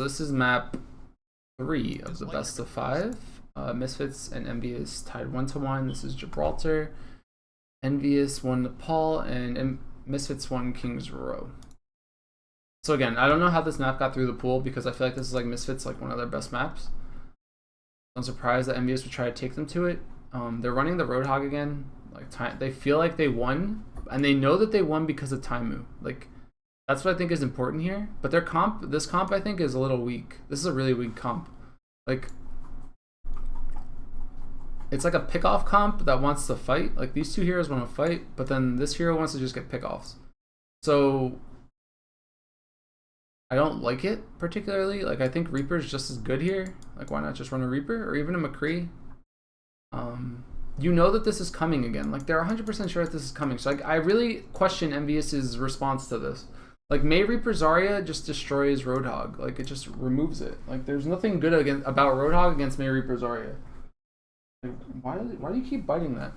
This is map 3 of the best of 5. Misfits and EnVy is tied 1-1. This is Gibraltar. EnVy won Nepal, and Misfits won Kings Row. So again, I don't know how this map got through the pool because I feel like this is like Misfits, like one of their best maps. I'm surprised that EnVy would try to take them to it. They're running the Roadhog again. Like they feel like they won, and they know that they won because of Taimu. Like that's what I think is important here. But their comp, this comp, I think is a little weak. This is a really weak comp. Like it's like a pick-off comp that wants to fight. Like these two heroes want to fight, but then this hero wants to just get pick-offs. So I don't like it particularly. Like I think Reaper's just as good here. Like why not just run a Reaper or even a McCree? You know that this is coming again. Like they're 100% sure that this is coming. So like I really question EnVy's response to this. Like May Reaper Zarya just destroys Roadhog. Like it just removes it. Like there's nothing good about Roadhog against May Reaper Zarya. Like, why do you keep biting that?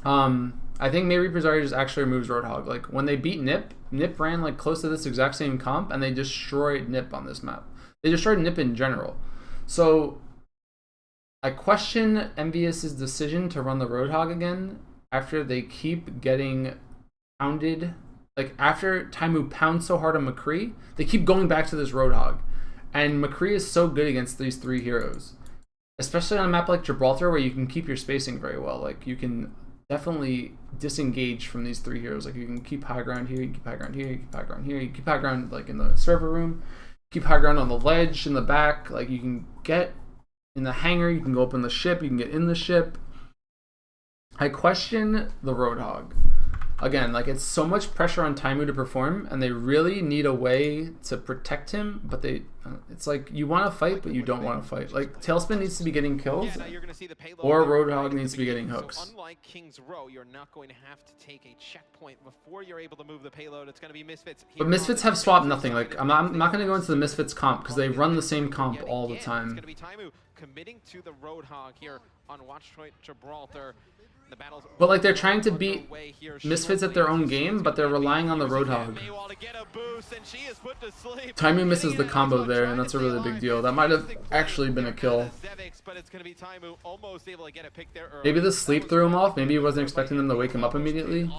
I think May Reaper Zarya just actually removes Roadhog. Like when they beat Nip, Nip ran like close to this exact same comp and they destroyed Nip on this map. They destroyed Nip in general. So I question EnVy's decision to run the Roadhog again after they keep getting pounded. Like after Taimu pounds so hard on McCree, they keep going back to this Roadhog. And McCree is so good against these three heroes. Especially on a map like Gibraltar where you can keep your spacing very well. Like you can definitely disengage from these three heroes. Like you can keep high ground here, you keep high ground here, you keep high ground here, you keep high ground like in the server room, keep high ground on the ledge in the back. Like you can get in the hangar, you can go up in the ship, you can get in the ship. I question the Roadhog. Again, like it's so much pressure on Taimu to perform, and they really need a way to protect him. But it's like you want to fight, but you don't want to fight. Like Tailspin needs to be getting kills, or Roadhog needs to be getting hooks. So unlike Kings Row, you're not going to have to take a checkpoint before you're able to move the payload. It's going to be Misfits. But Misfits have swapped nothing. Like I'm not going to go into the Misfits comp because they run the same comp all the time. It's going to be Taimu committing to the Roadhog here on Watch Point Gibraltar. But like they're trying to beat Misfits at their own game, but they're relying on the Roadhog. Taimu misses the combo there, and that's a really big deal. That might have actually been a kill. Maybe the sleep threw him off. Maybe he wasn't expecting them to wake him up immediately.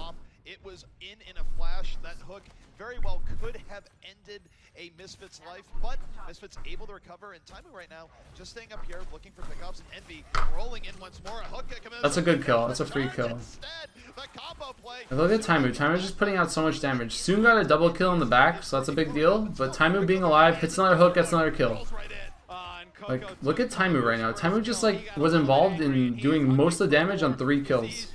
It was in a flash. That hook very well could have ended a Misfits life, but Misfits able to recover, and Taimu right now just staying up here looking for pickups, and EnVy rolling in once more. A hook that's a good kill. That's a free kill. And look at Taimu. Taimu's just putting out so much damage. Soon got a double kill in the back, so that's a big deal. But Taimu being alive, hits another hook, gets another kill. Like, look at Taimu right now. Taimu just like was involved in doing most of the damage on 3 kills.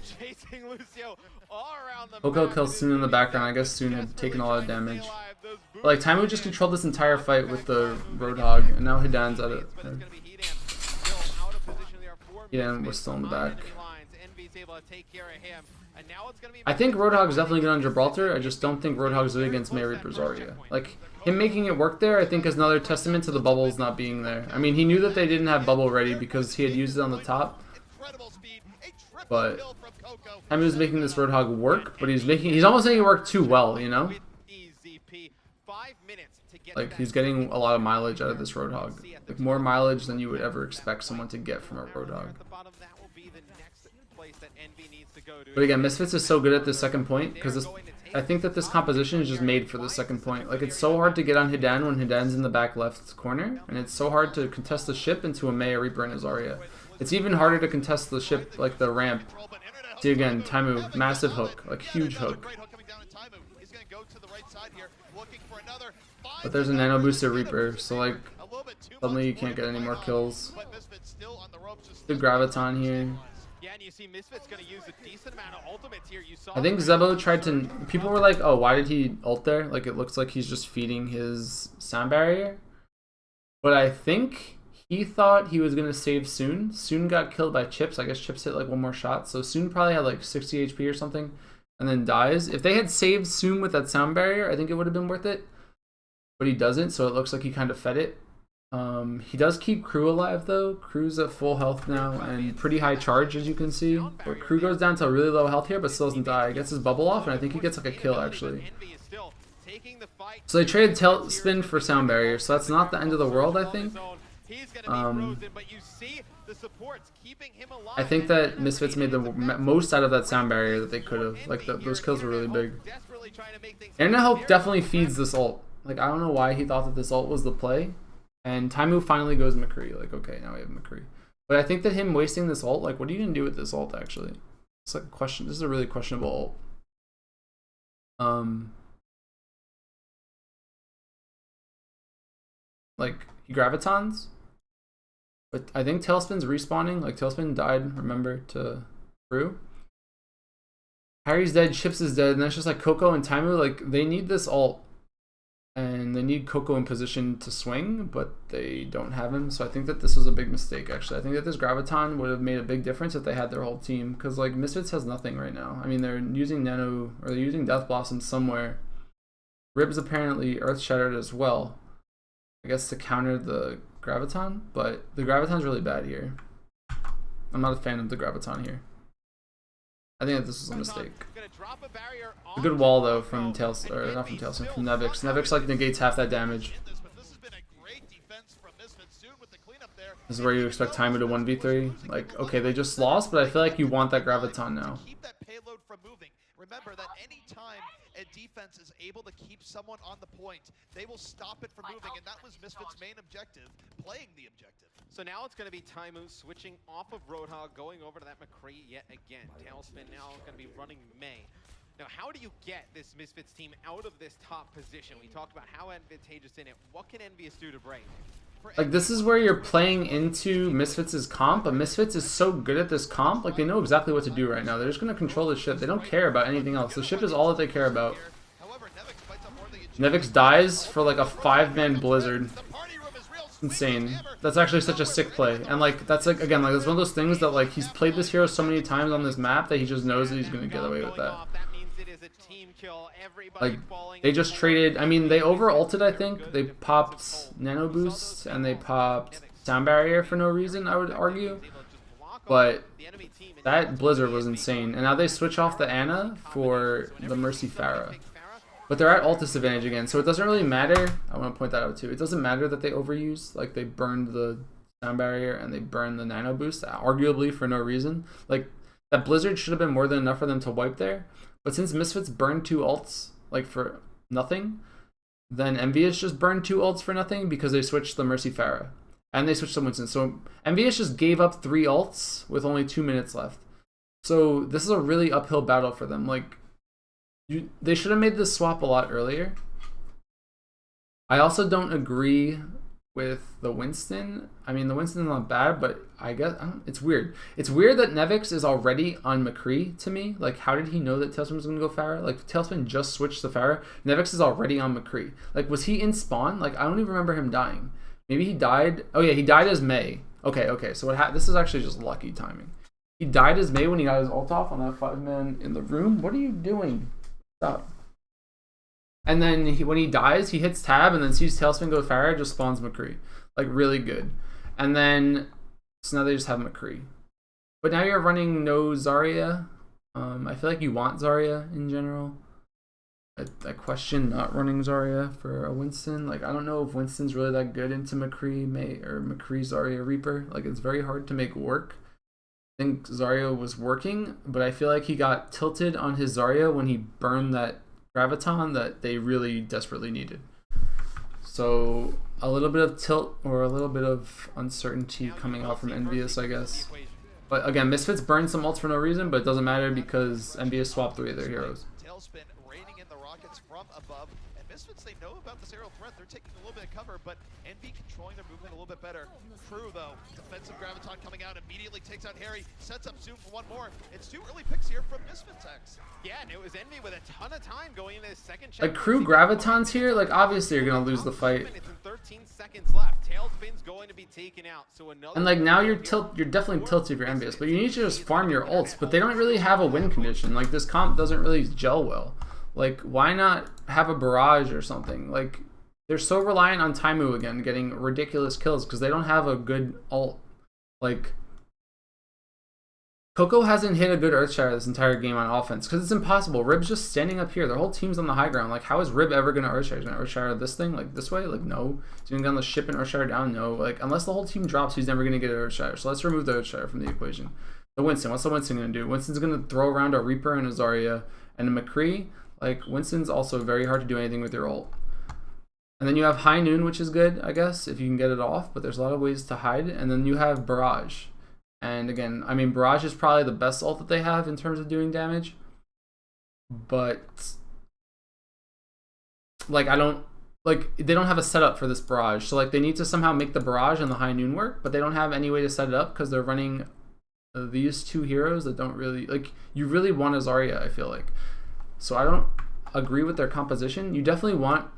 Coco kills Soon in the background. I guess Soon had taken a lot of damage. But like Taimu just controlled this entire fight with the Roadhog, and now Hidan's at it. Hidan was still in the back. I think Roadhog's definitely good on Gibraltar. I just don't think Roadhog's good against May Reaper Zarya. Like him making it work there, I think is another testament to the bubbles not being there. I mean, he knew that they didn't have bubble ready because he had used it on the top. But Taimu's making this Roadhog work, but he's almost making it work too well, you know? Like he's getting a lot of mileage out of this Roadhog. Like more mileage than you would ever expect someone to get from a Roadhog. But again, Misfits is so good at this second point because I think that this composition is just made for the second point. Like it's so hard to get on Hidan when Hidan's in the back left corner, and it's so hard to contest the ship into a May, a Reaper, and a Zarya. It's even harder to contest the ship, like the ramp. See again, Taimu, massive hook, like huge hook. But there's a nano boosted Reaper, so like suddenly you can't get any more kills. Good Graviton here. I think Zebo tried to. People were like, "Oh, why did he ult there?" Like it looks like he's just feeding his sound barrier. But I think he thought he was gonna save Soon. Soon got killed by Chips. I guess Chips hit like one more shot, so Soon probably had like 60 HP or something, and then dies. If they had saved Soon with that sound barrier, I think it would have been worth it. But he doesn't, so it looks like he kind of fed it. He does keep Crew alive though. Crew's at full health now and pretty high charge, as you can see. But Crew goes down to really low health here, but still doesn't die. Gets his bubble off, and I think he gets like a kill actually. taking the fight. So they traded Tailspin for Sound Barrier, so that's not the end of the world, I think. He's gonna be frozen, but you see the supports keeping him alive. I think that Misfits made the most out of that Sound Barrier that they could have. Like, those kills were really big. Internet Hope definitely feeds this ult. Like, I don't know why he thought that this ult was the play. And Taimu finally goes McCree. Like, okay, now we have McCree. But I think that him wasting this ult, like, what are you going to do with this ult, actually? It's like a question. This is a really questionable ult. Like, he gravitons. But I think Tailspin's respawning. Like, Tailspin died, remember, to Crew. Harry's dead, Chips is dead, and that's just like Coco and Taimu. Like, they need this ult. And they need Coco in position to swing, but they don't have him. So I think that this was a big mistake, actually. I think that this Graviton would have made a big difference if they had their whole team. Because, like, Misfits has nothing right now. I mean, they're using Nano, or they're using Death Blossom somewhere. Ribs apparently Earth Shattered as well. I guess to counter the Graviton, but the Graviton's really bad here. I'm not a fan of the Graviton here. I think that this was a mistake. A good wall though from Tailspin, or not from Tailspin, from Nevix. Nevix like negates half that damage. This is where you expect Taimu to 1v3. Like, okay, they just lost, but I feel like you want that Graviton now. Remember that any time a defense is able to keep someone on the point, they will stop it from moving, and that was Misfits' main objective, playing the objective. So now it's going to be Taimu switching off of Roadhog, going over to that McCree yet again. Tailspin now going to be running May. Now, how do you get this Misfits team out of this top position? We talked about how advantageous in it. What can EnVy do to break? Like, this is where you're playing into Misfits' comp, but Misfits is so good at this comp, like, they know exactly what to do right now. They're just going to control the ship. They don't care about anything else. The ship is all that they care about. Nevix dies for, like, a 5-man blizzard. Insane. That's actually such a sick play. And, like, that's, like, again, like, it's one of those things that, like, he's played this hero so many times on this map that he just knows that he's going to get away with that. Like, they just traded, I mean, they over-ulted, I think. They popped Nano Boost, and they popped Sound Barrier for no reason, I would argue. But that Blizzard was insane. And now they switch off the Ana for the Mercy Pharah. But they're at ult disadvantage again, so it doesn't really matter. I want to point that out too. It doesn't matter that they overuse. Like, they burned the Sound Barrier, and they burned the Nano Boost, arguably for no reason. Like, that Blizzard should have been more than enough for them to wipe there. But since Misfits burned 2 ults, like, for nothing, then EnVy just burned 2 ults for nothing because they switched the Mercy Pharah. And they switched the Winston. So EnVy just gave up 3 ults with only 2 minutes left. So this is a really uphill battle for them. Like, they should have made this swap a lot earlier. I also don't agree with the Winston. I mean, the Winston's not bad, but I guess it's weird. It's weird that Nevix is already on McCree to me. Like, how did he know that Tailspin was going to go Pharah? Like, Tailspin just switched to Pharah. Nevix is already on McCree. Like, was he in spawn? Like, I don't even remember him dying. Maybe he died. Oh, yeah, he died as May. Okay. So this is actually just lucky timing. He died as May when he got his ult off on that 5-man in the room. What are you doing? Stop. And then when he dies, he hits tab and then sees Tailspin go Pharah, just spawns McCree. Like, really good. And then, so now they just have McCree. But now you're running no Zarya. I feel like you want Zarya in general. I question not running Zarya for a Winston. Like, I don't know if Winston's really that good into McCree or McCree Zarya Reaper. Like, it's very hard to make work. I think Zarya was working, but I feel like he got tilted on his Zarya when he burned that Graviton that they really desperately needed. So a little bit of tilt or a little bit of uncertainty coming out from EnVy, I guess. But again, Misfits burned some ults for no reason, but it doesn't matter because EnVy swapped 3 of their heroes. Tailspin raining in the rockets from above, and Misfits, they know about this aerial threat. They're taking a little bit of cover, but EnVy controlling their movement a little bit better. Crew, though, defensive Graviton coming out, immediately takes out Harry, sets up Zoom for one more. It's 2 early picks here from Misfits X. Yeah, and it was EnVy with a ton of time going into this second check. Like, Crew Gravitons here, like, obviously you're going to lose the fight. 13 seconds left. Tailspin's going to be taken out. So another, and like, now you're definitely tilted if you're envious, but you need to just farm your ults. But they don't really have a win condition. Like, this comp doesn't really gel well. Like, why not have a barrage or something? Like, they're so reliant on Taimu again getting ridiculous kills because they don't have a good ult. Like, Coco hasn't hit a good Earthshatter this entire game on offense because it's impossible. Rib's just standing up here. Their whole team's on the high ground. Like, how is Rib ever going to Earthshatter? He's going to Earthshatter this thing? Like, this way? Like, no. He's going to get on the ship and Earthshatter down? No. Like, unless the whole team drops, he's never going to get an Earthshatter. So let's remove the Earthshatter from the equation. The Winston. What's the Winston going to do? Winston's going to throw around a Reaper and a Zarya and a McCree. Like, Winston's also very hard to do anything with your ult. And then you have High Noon, which is good, I guess, if you can get it off. But there's a lot of ways to hide. And then you have Barrage. And again, I mean, Barrage is probably the best ult that they have in terms of doing damage. But, like, they don't have a setup for this Barrage. So, like, they need to somehow make the Barrage and the High Noon work, but they don't have any way to set it up because they're running these two heroes that don't really, like, you really want a Zarya, I feel like. So I don't agree with their composition. You definitely want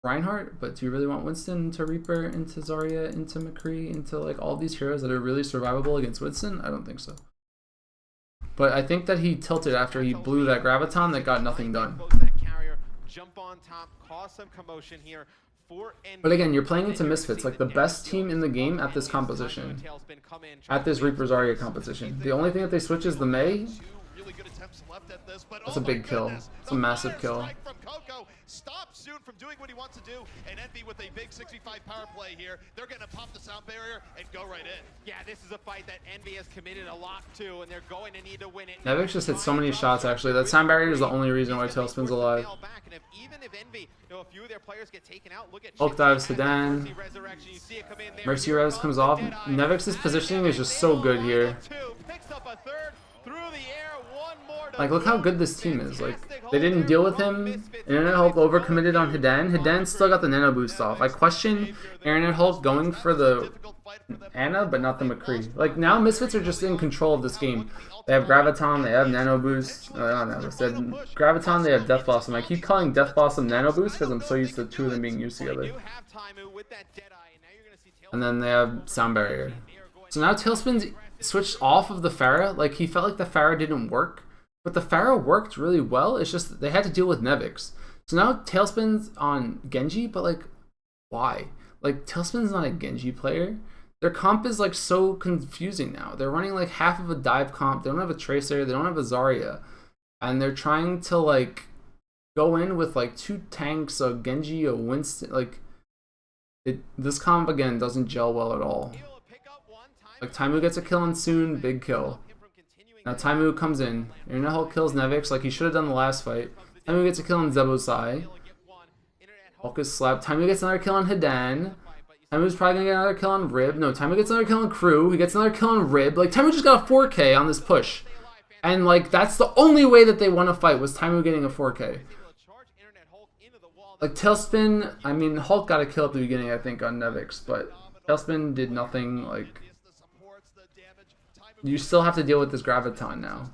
Reinhardt, but do you really want Winston to Reaper, into Zarya, into McCree, into like all these heroes that are really survivable against Winston? I don't think so. But I think that he tilted after he blew that Graviton that got nothing done. Jump on top, cause some commotion here. But again, you're playing into Misfits, like the best team in the game at this composition, at this Reaper Zarya composition. The only thing that they switch is the Mei. That's a big kill. It's a massive kill. Stop soon from doing what he wants to do, and EnVy with a big 65 power play here. They're going to pop the sound barrier and go right in. Yeah, this is a fight that EnVy has committed a lot to, and they're going to need to win it. Nevix just hit so many shots, actually. That sound barrier is the only reason why Tailspin's alive. Even if EnVy, a few of their players get taken out, look at Hulk dives to Dan. Mercy Res comes off. Nevix's positioning is just so good here. Like, look how good this team is. Like, they didn't deal with him. Internet Hulk overcommitted on Hidan. Hidan still got the nano boost off. I question Internet Hulk going for the Ana, but not the McCree. Like, now Misfits are just in control of this game. They have Graviton, they have nano boost. No, not nano boost. They have Graviton, they have Death Blossom. I keep calling Death Blossom nano boost because I'm so used to the two of them being used together. And then they have Sound Barrier. So now Tailspin's switched off of the Pharah. Like, he felt like the Pharah didn't work. But the Pharah worked really well. It's just they had to deal with Nevix. So now Tailspin's on Genji, but like, why? Like, Tailspin's not a Genji player. Their comp is like so confusing now. They're running like half of a dive comp. They don't have a Tracer. They don't have a Zarya. And they're trying to like go in with like two tanks, a Genji, a Winston. Like, this comp again doesn't gel well at all. Like, Taimu gets a kill on Soon, big kill. Now Taimu comes in. Internet Hulk kills Nevix like he should have done the last fight. Taimu gets a kill on Zebosai. Hulk is slapped. Taimu gets another kill on Hidan. Taimu's probably gonna get another kill on Rib. No, Taimu gets another kill on Crew. He gets another kill on Rib. Like, Taimu just got a 4K on this push. And like, that's the only way that they won a fight, was Taimu getting a 4K. Like, Tailspin, I mean, Hulk got a kill at the beginning, I think, on Nevix, but Tailspin did nothing. Like, you still have to deal with this Graviton now.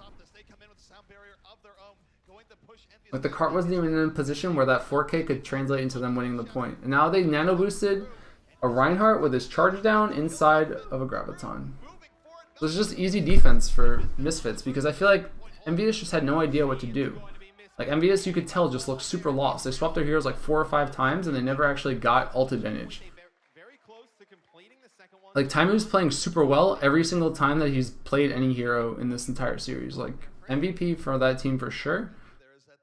Like, the cart wasn't even in a position where that 4K could translate into them winning the point. And now they nano boosted a Reinhardt with his charge down inside of a Graviton. So it's just easy defense for Misfits, because I feel like EnVy just had no idea what to do. Like, EnVy, you could tell, just looked super lost. They swapped their heroes like 4 or 5 times and they never actually got ult advantage. Like, Taimu's playing super well every single time that he's played any hero in this entire series. Like, MVP for that team for sure.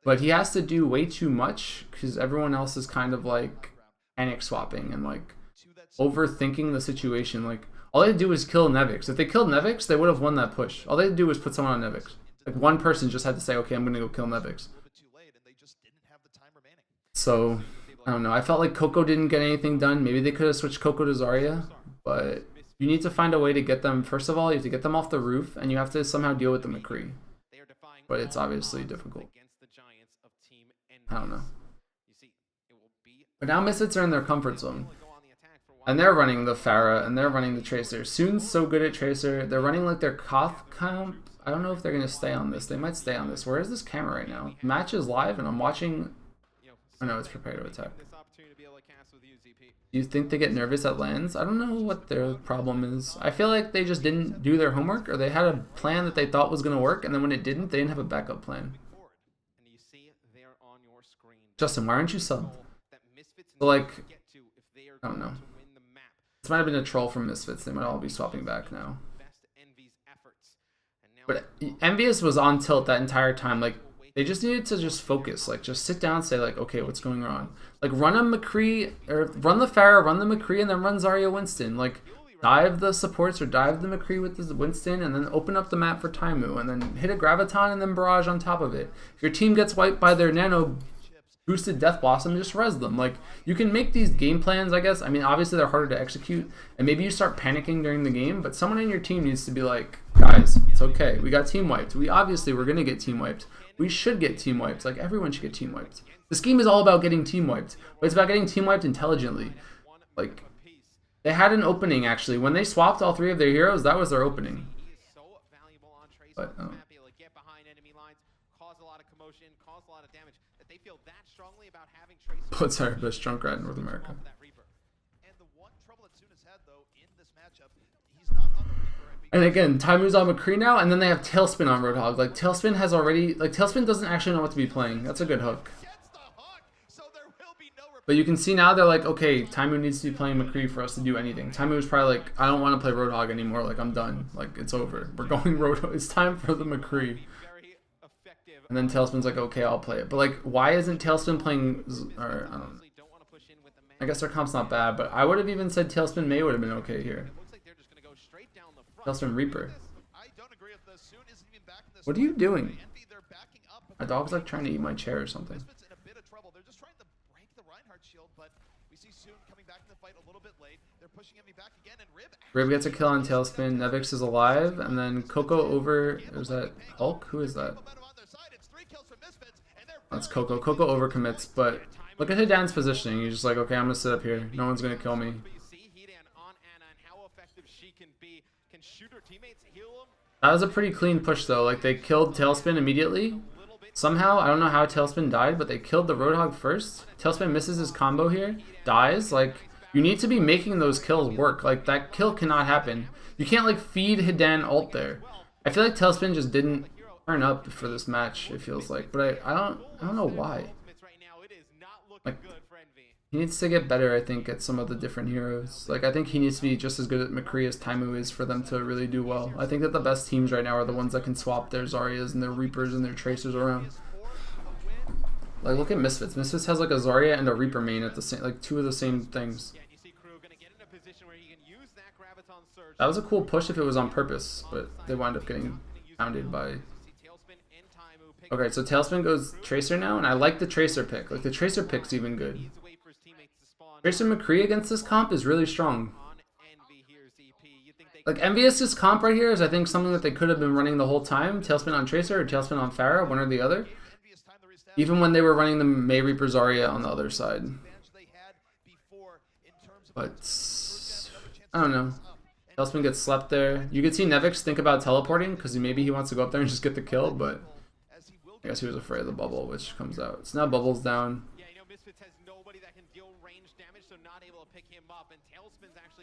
But he has to do way too much because everyone else is kind of like panic swapping and like overthinking the situation. Like, all they had to do was kill Nevix. If they killed Nevix, they would have won that push. All they had to do was put someone on Nevix. Like, one person just had to say, okay, I'm going to go kill Nevix. So, I don't know. I felt like Coco didn't get anything done. Maybe they could have switched Coco to Zarya. But you need to find a way to get them. First of all, you have to get them off the roof, and you have to somehow deal with the McCree. But it's obviously difficult. I don't know. But now Misfits are in their comfort zone. And they're running the Pharah, and they're running the Tracer. Soon's so good at Tracer. They're running like their Koth comp. I don't know if they're going to stay on this. They might stay on this. Where is this camera right now? Match is live, and I'm watching... Oh no, it's prepared to attack. Do you think they get nervous at lands? I don't know what their problem is. I feel like they just didn't do their homework, or they had a plan that they thought was going to work, and then when it didn't, they didn't have a backup plan. Justin, why aren't you subbed? So, like, I don't know. This might have been a troll from Misfits. They might all be swapping back now. But EnVyUs was on tilt that entire time. Like, they just needed to just focus. Like, just sit down and say, like, okay, what's going on? Like, run a McCree, or run the Pharah, run the McCree, and then run Zarya Winston. Like, dive the supports or dive the McCree with the Winston, and then open up the map for Taimu, and then hit a Graviton and then Barrage on top of it. If your team gets wiped by their Nano boosted Death Blossom, just res them. Like, you can make these game plans, I guess. I mean, obviously they're harder to execute, and maybe you start panicking during the game, but someone in your team needs to be like, guys, it's okay. We got team wiped. We're gonna get team wiped. We should get team wiped. Like, everyone should get team wiped. This game is all about getting team wiped, but it's about getting team wiped intelligently. Like, they had an opening, actually. When they swapped all 3 of their heroes, that was their opening. But, what's our best Junkrat in North America? And again, Taimu's on McCree now, and then they have Tailspin on Roadhog. Like, Tailspin has already... Like, Tailspin doesn't actually know what to be playing. That's a good hook. But you can see now they're like, okay, Taimu needs to be playing McCree for us to do anything. Taimu was probably like, I don't want to play Roadhog anymore. Like, I'm done. Like, it's over. We're going Roadhog. It's time for the McCree. And then Tailspin's like, okay, I'll play it. But, like, why isn't Tailspin playing... Or, I don't know. I guess their comp's not bad, but I would have even said Tailspin May would have been okay here. Tailspin Reaper. What are you doing? My dog's like trying to eat my chair or something. Rib gets a kill on Tailspin. Nevix is alive, and then Coco over. Is that Hulk? Who is that? That's Coco. Coco overcommits, but look at Hidan's positioning. He's just like, okay, I'm gonna sit up here. No one's gonna kill me. That was a pretty clean push though. Like, they killed Tailspin immediately. Somehow, I don't know how Tailspin died, but they killed the Roadhog first. Tailspin misses his combo here, dies. Like, you need to be making those kills work. Like, that kill cannot happen. You can't, like, feed Hidan ult there. I feel like Tailspin just didn't turn up for this match, it feels like. But I don't know why. Like, he needs to get better, I think, at some of the different heroes. Like, I think he needs to be just as good at McCree as Taimu is for them to really do well. I think that the best teams right now are the ones that can swap their Zaryas and their Reapers and their Tracers around. Like, look at Misfits. Misfits has like a Zarya and a Reaper main at the same, like 2 of the same things. That was a cool push if it was on purpose, but they wind up getting pounded by... Okay, so Tailspin goes Tracer now, and I like the Tracer pick. Like, the Tracer pick's even good. Tracer McCree against this comp is really strong. Like, EnVyUs' comp right here is, I think, something that they could have been running the whole time. Tailspin on Tracer or Tailspin on Pharah, one or the other. Even when they were running the May Reaper Zarya on the other side. But, I don't know. Tailspin gets slept there. You could see Nevix think about teleporting, because maybe he wants to go up there and just get the kill, but I guess he was afraid of the bubble, which comes out. So now bubble's down.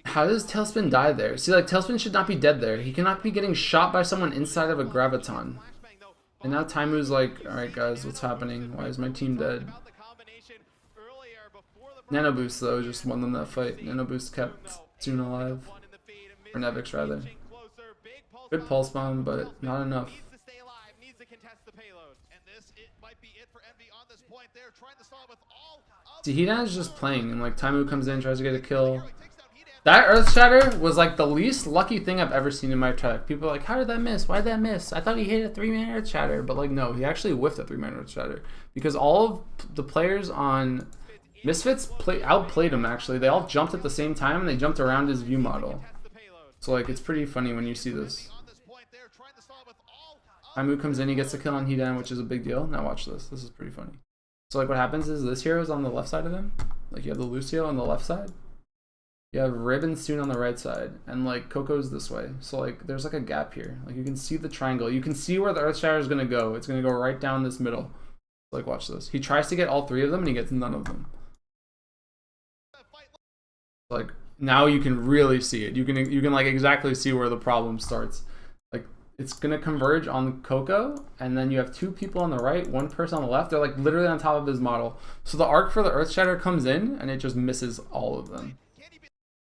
How does Tailspin die there? See, like, Tailspin should not be dead there. He cannot be getting shot by someone inside of a Graviton. And now Taimu's like, alright guys, what's happening? Why is my team dead? Nano Boost, though, just won them that fight. Nano Boost kept Soon alive. Or Nevix, rather. Good pulse bomb, but not enough. See, Hidan is just playing, and like Taimu comes in, tries to get a kill. That Earth Shatter was like the least lucky thing I've ever seen in my track. People are like, how did that miss? Why did that miss? I thought he hit a 3-man Earth Shatter, but like no, he actually whiffed a 3-man Earth Shatter because all of the players on Misfits outplayed him. Actually, they all jumped at the same time and they jumped around his view model. So like it's pretty funny when you see this. Taimu comes in, he gets a kill on Hidan, which is a big deal. Now watch this. This is pretty funny. So like what happens is this hero is on the left side of him. Like you have the Lucio on the left side. You have Rib and Soon on the right side, and like Coco's this way. So like there's like a gap here. Like you can see the triangle. You can see where the Earth Shatter is gonna go. It's gonna go right down this middle. Like watch this. He tries to get all 3 of them and he gets none of them. Like now you can really see it. You can like exactly see where the problem starts. Like it's gonna converge on Coco, and then you have 2 people on the right, 1 person on the left. They're like literally on top of his model. So the arc for the Earth Shatter comes in and it just misses all of them.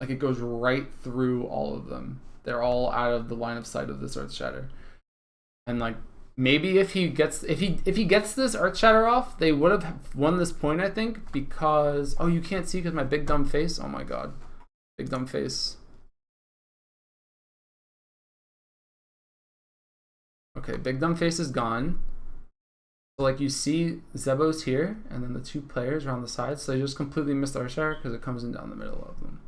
Like it goes right through all of them. They're all out of the line of sight of this Earth Shatter. And like maybe if he gets this Earth Shatter off, they would have won this point, I think, because you can't see because my big dumb face. Oh my god. Big dumb face. Okay, big dumb face is gone. So like you see Zebo's here, and then the two players are on the side, so they just completely missed Earth Shatter because it comes in down the middle of them.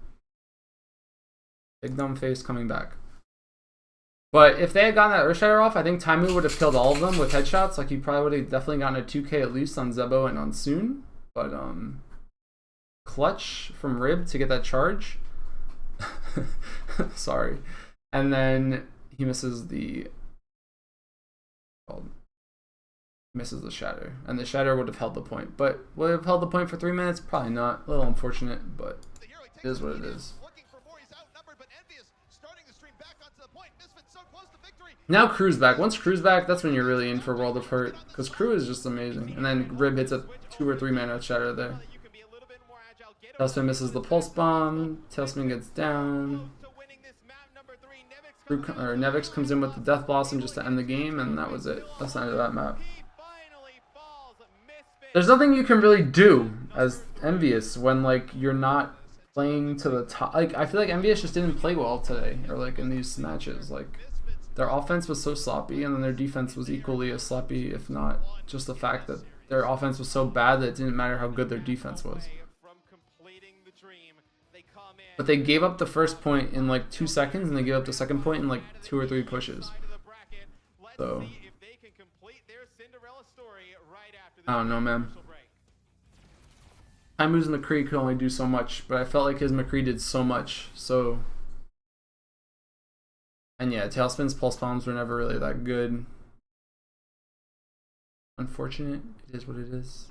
Big dumb face coming back. But if they had gotten that Earth Shatter off, I think Taimu would have killed all of them with headshots. Like he probably would have definitely gotten a 2K at least on Zebo and on Soon. But clutch from Rib to get that charge. Sorry. And then he misses the shatter. And the shatter would have held the point. But would it have held the point for 3 minutes? Probably not. A little unfortunate, but it is what it is. Now Crew's back. Once Crew's back, that's when you're really in for World of Hurt. Because Crew is just amazing. And then Rib hits a 2 or 3 mana shatter there. Tailspin misses the pulse bomb. Tailspin gets down. Nevix comes in with the Death Blossom just to end the game, and that was it. That's the end of that map. There's nothing you can really do as Envious when like you're not playing to the top. Like I feel like Envious just didn't play well today, or like in these matches. Like their offense was so sloppy, and then their defense was equally as sloppy, if not just the fact that their offense was so bad that it didn't matter how good their defense was. But they gave up the first point in like 2 seconds, and they gave up the second point in like 2 or 3 pushes. So I don't know, man. Taimu's McCree could only do so much, but I felt like his McCree did so much. So, and yeah, Tailspin's pulse bombs were never really that good. Unfortunate. It is what it is.